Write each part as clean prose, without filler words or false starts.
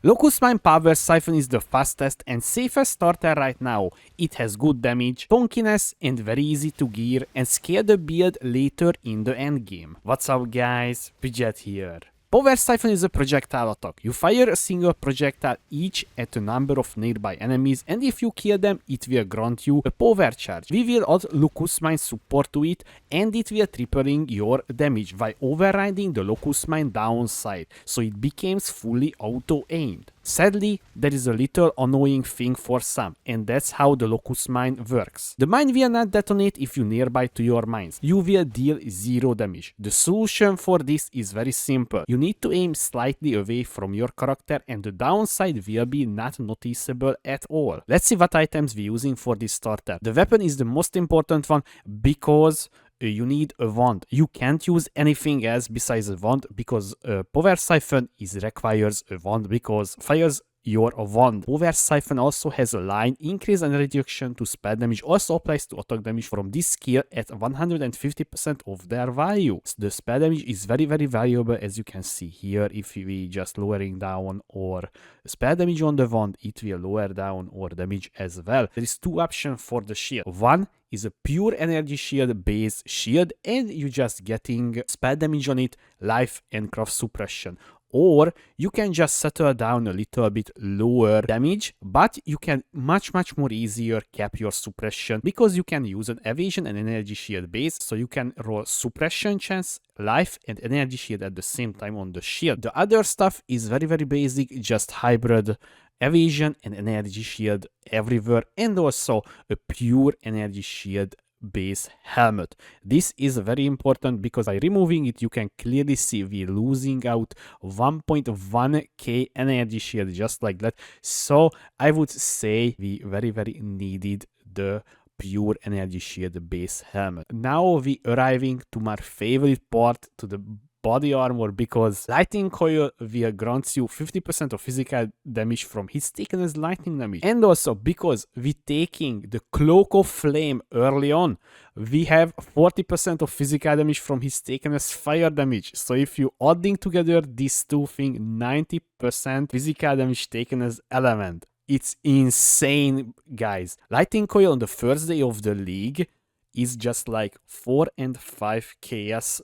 Locus Mine Power Siphon is the fastest and safest starter right now. It has good damage, Tonkiness, and very easy to gear and scale the build later in the endgame. What's up guys, Pidget here. Power Siphon is a projectile attack. You fire a single projectile each at a number of nearby enemies, and if you kill them, it will grant you a power charge. We will add Locus Mine support to it, and it will tripling your damage by overriding the Locus Mine downside, so it becomes fully auto-aimed. Sadly, there is a little annoying thing for some, and that's how the Locus Mine works. The mine will not detonate if you're nearby to your mines. You will deal 0 damage. The solution for this is very simple. You need to aim slightly away from your character and the downside will be not noticeable at all. Let's see what items we're using for this starter. The weapon is the most important one because you need a wand. You can't use anything else besides a wand because Power Siphon requires a wand because fires your wand. Power Siphon also has a line increase and reduction to spell damage, also applies to attack damage from this skill at 150% of their value. So the spell damage is very valuable, as you can see here. If we just lowering down or spell damage on the wand, it will lower down or damage as well. There is 2 options for the shield. One is a pure energy shield base shield and you just getting spell damage on it, life and craft suppression. Or you can just settle down a little bit lower damage, but you can much more easier cap your suppression because you can use an evasion and energy shield base, so you can roll suppression chance, life and energy shield at the same time on the shield. The other stuff is very basic, just hybrid evasion and energy shield everywhere, and also a pure energy shield base helmet. This is very important because by removing it you can clearly see we're losing out 1.1k energy shield just like that. So I would say we very needed the pure energy shield base helmet. Now we arriving to my favorite part, to the body armor, because lightning coil will grant you 50% of physical damage from hits taken as lightning damage, and also because we taking the cloak of flame early on, we have 40% of physical damage from hits taken as fire damage. So if you adding together these two things, 90% physical damage taken as element. It's insane, guys. Lightning coil on the first day of the league is just like 4 and 5 KS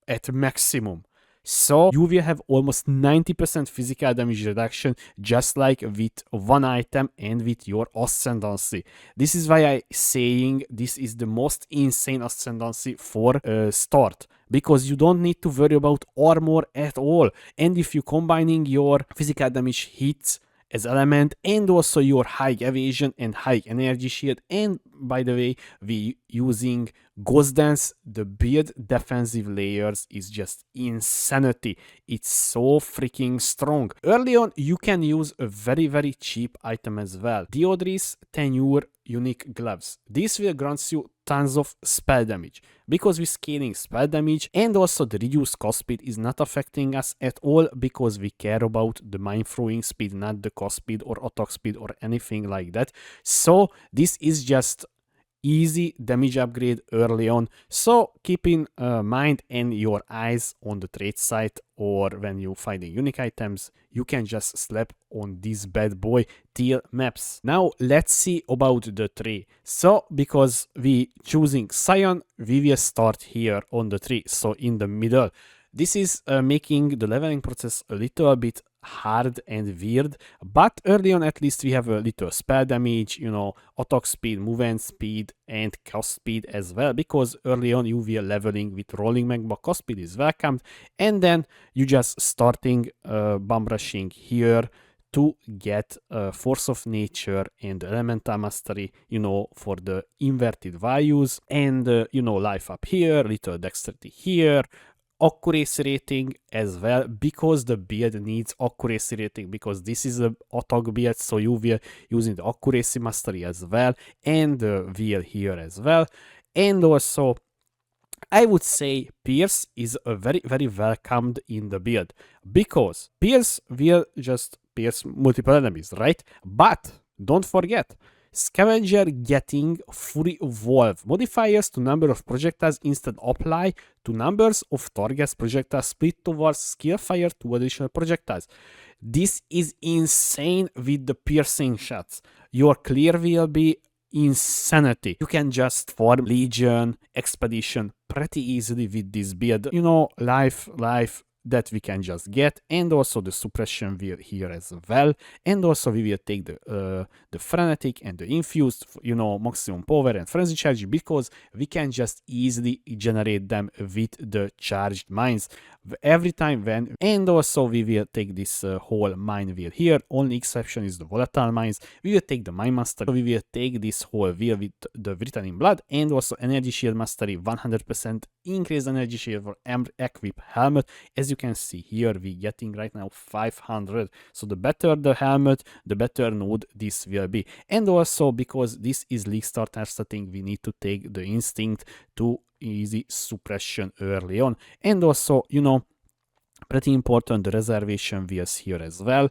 at maximum. So you will have almost 90% physical damage reduction just like with one item and with your Ascendancy. This is why I saying this is the most insane Ascendancy for start, because you don't need to worry about armor at all. And if you combining your physical damage hits as element and also your high evasion and high energy shield, and by the way we using Ghost Dance, the build defensive layers is just insanity. It's so freaking strong. Early on you can use a very cheap item as well, Deodris Tenure Unique Gloves. This will grant you tons of spell damage because we're scaling spell damage, and also the reduced cost speed is not affecting us at all because we care about the mine throwing speed, not the cost speed or attack speed or anything like that. So this is just easy damage upgrade early on. So keep in mind and your eyes on the trade site, or when you finding unique items, you can just slap on this bad boy till maps. Now let's see about the tree. So because we choosing Scion, we will start here on the tree, so in the middle. This is making the leveling process a little bit hard and weird, but early on at least we have a little spell damage, you know, attack speed, movement speed and cost speed as well, because early on you will leveling with rolling magma. Cost speed is welcomed, and then you just starting bomb rushing here to get force of nature and elemental mastery, you know, for the inverted values, and you know, life up here, little dexterity here, accuracy rating as well, because the build needs accuracy rating, because this is a attack build, so you will using the accuracy mastery as well, and the wheel here as well. And also I would say Pierce is a very welcomed in the build, because Pierce will just pierce multiple enemies, right? But don't forget, Scavenger getting free evolve. Modifiers to number of projectiles instead apply to numbers of targets projectiles split towards skill fire 2 additional projectiles. This is insane with the piercing shots. Your clear will be insanity. You can just farm Legion, Expedition pretty easily with this build. You know, life that we can just get, and also the suppression wheel here as well, and also we will take the frenetic and the infused, you know, maximum power and frenzy charge, because we can just easily generate them with the charged mines every time when. And also we will take this whole mine wheel here. Only exception is the volatile mines. We will take the mine master. We will take this whole wheel with the written in blood, and also energy shield mastery, 100% increased energy shield for equip helmet. As you can see here, we getting right now 500. So the better the helmet, the better node this will be. And also because this is league starter setting, we need to take the instinct to easy suppression early on. And also, you know, pretty important, the reservation wheels here as well.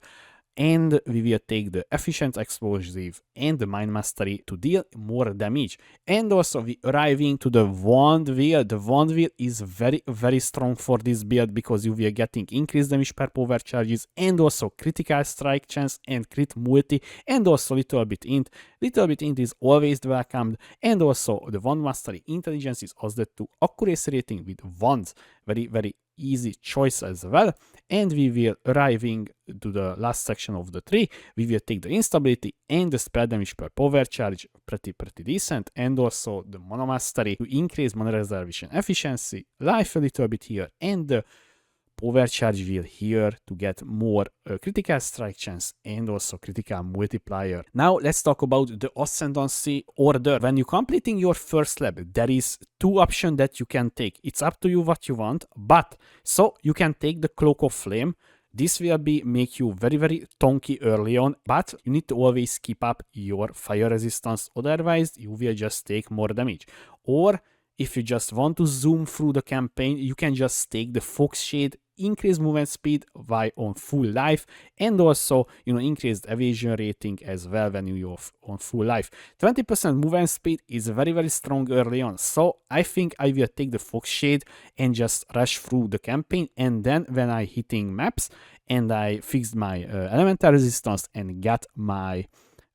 And we will take the efficient explosive and the mine mastery to deal more damage. And also we arriving to the wand wheel. The wand wheel is very strong for this build, because you will getting increased damage per power charges, and also critical strike chance and crit multi, and also little bit int. Little bit int is always welcomed, and also the wand mastery intelligence is also to accuracy rating with wands. Very easy choice as well. And we will arriving to the last section of the tree. We will take the instability and the spell damage per power charge, pretty decent, and also the mana mastery to increase mana reservation efficiency, life a little bit here, and the power charge wheel here to get more critical strike chance and also critical multiplier. Now let's talk about the Ascendancy order. When you completing your first lab, there is 2 options that you can take. It's up to you what you want, but so you can take the Cloak of Flame. This will make you very tonky early on, but you need to always keep up your fire resistance, otherwise you will just take more damage. Or if you just want to zoom through the campaign, you can just take the Fox Shade, increase movement speed while on full life, and also, you know, increased evasion rating as well when you're on full life. 20% movement speed is very strong early on, so I think I will take the Fox Shade and just rush through the campaign, and then when I hitting maps and I fixed my elemental resistance and got my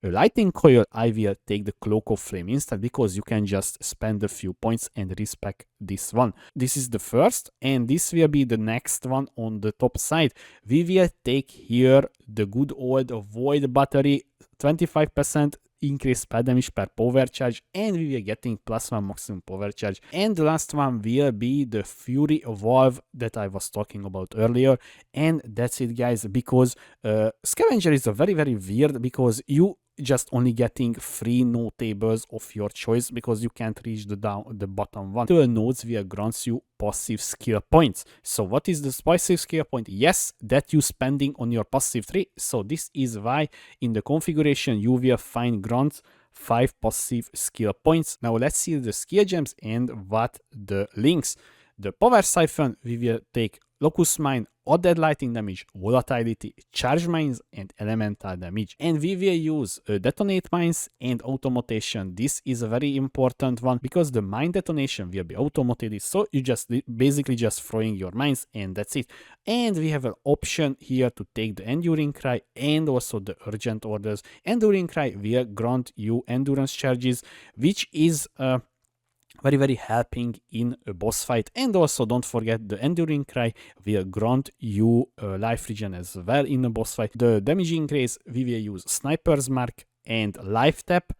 lightning coil, I will take the Cloak of Flame instead, because you can just spend a few points and respec this one. This is the first, and this will be the next one on the top side. We will take here the good old Void Battery, 25% increased spell damage per power charge, and we will getting +1 maximum power charge. And the last one will be the Fury Evolve that I was talking about earlier. And that's it, guys, because Scavenger is a very weird, because you just only getting 3 node tables of your choice, because you can't reach the bottom one. The nodes will grant you passive skill points. So what is the passive skill point? Yes, that you spending on your passive tree. So this is why in the configuration you will find grants 5 passive skill points. Now let's see the skill gems and what the links. The power siphon, we will take Locus Mine, added lightning damage, volatility, charge mines, and elemental damage. And we will use detonate mines and automation. This is a very important one, because the mine detonation will be automated, so you just basically just throwing your mines and that's it. And we have an option here to take the Enduring Cry and also the Urgent Orders. Enduring Cry will grant you endurance charges, which is very helping in a boss fight. And also don't forget, the Enduring Cry will grant you life regen as well in a boss fight. The damage increase, we will use Sniper's Mark and Life Tap,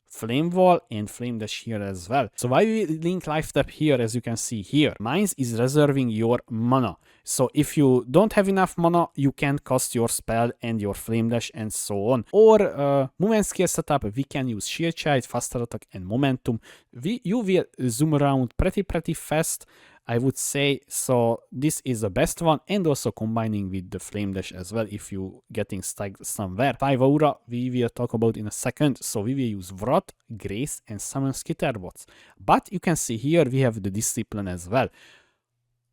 Flame Wall, and Flame Dash here as well. So why we link Life Tap here, as you can see here, Mines is reserving your mana. So if you don't have enough mana, you can cast your spell and your Flame Dash and so on. Or movement skill setup, we can use Shield Charge, Faster Attack, and Momentum. You will zoom around pretty fast, I would say. So this is the best one, and also combining with the Flame Dash as well if you getting stuck somewhere. 5 aura we will talk about in a second. So we will use Wrath, Grace, and Summon Skitterbots. But you can see here we have the Discipline as well.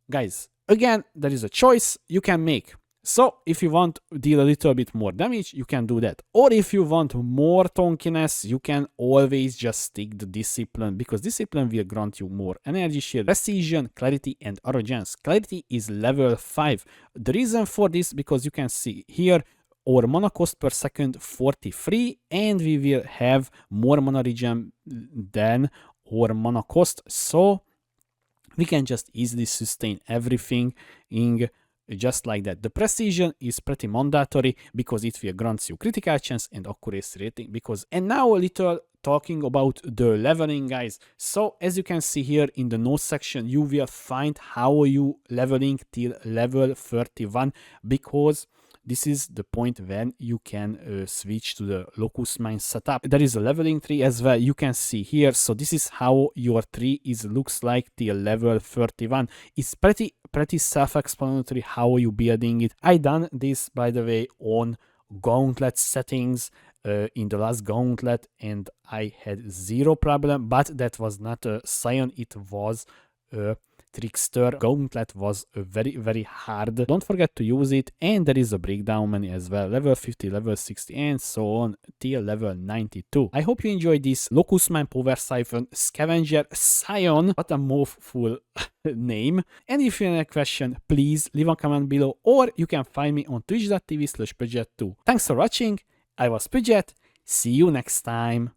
Guys, again, there is a choice you can make. So if you want to deal a little bit more damage, you can do that. Or if you want more Tonkiness, you can always just stick the Discipline, because Discipline will grant you more energy shield, precision, clarity, and arrogance. Clarity is level 5. The reason for this, because you can see here, our mana cost per second 43, and we will have more mana regen than our mana cost. So we can just easily sustain everything in just like that. The precision is pretty mandatory because it will grant you critical chance and accuracy rating. And now a little talking about the leveling, guys. So as you can see here in the notes section, you will find how you leveling till level 31, because this is the point when you can switch to the Locus Mine setup. There is a leveling tree as well, you can see here. So this is how your tree looks like till level 31. It's pretty self-explanatory how you building it. I done this, by the way, on Gauntlet settings in the last Gauntlet, and I had zero problem, but that was not a Scion, it was a Trickster. Gauntlet was very hard. Don't forget to use it, and there is a breakdown menu as well, level 50, level 60, and so on till level 92. I hope you enjoyed this Locus Mine Power Siphon Scavenger Scion. What a mouthful name. And if you have a question, please leave a comment below, or you can find me on twitch.tv/Pidget2. Thanks for watching. I was Pidget. See you next time.